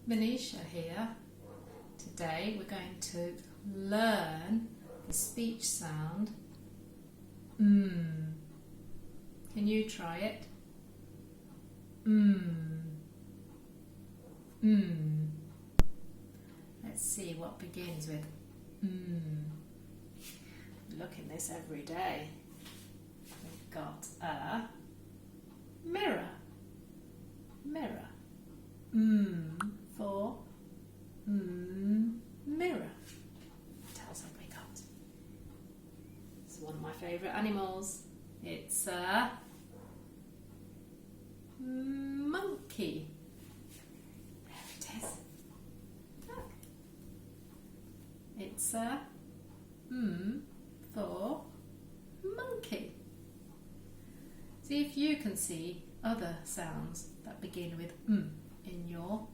Manisha here. Today we're going to learn the speech sound Can you try it? Let's see what begins with Look in this every day. We've got a mirror. Mirror. For mirror. What else have we got? It's one of my favourite animals. It's a monkey. There it is. Look. It's a for monkey. See if you can see other sounds that begin with in your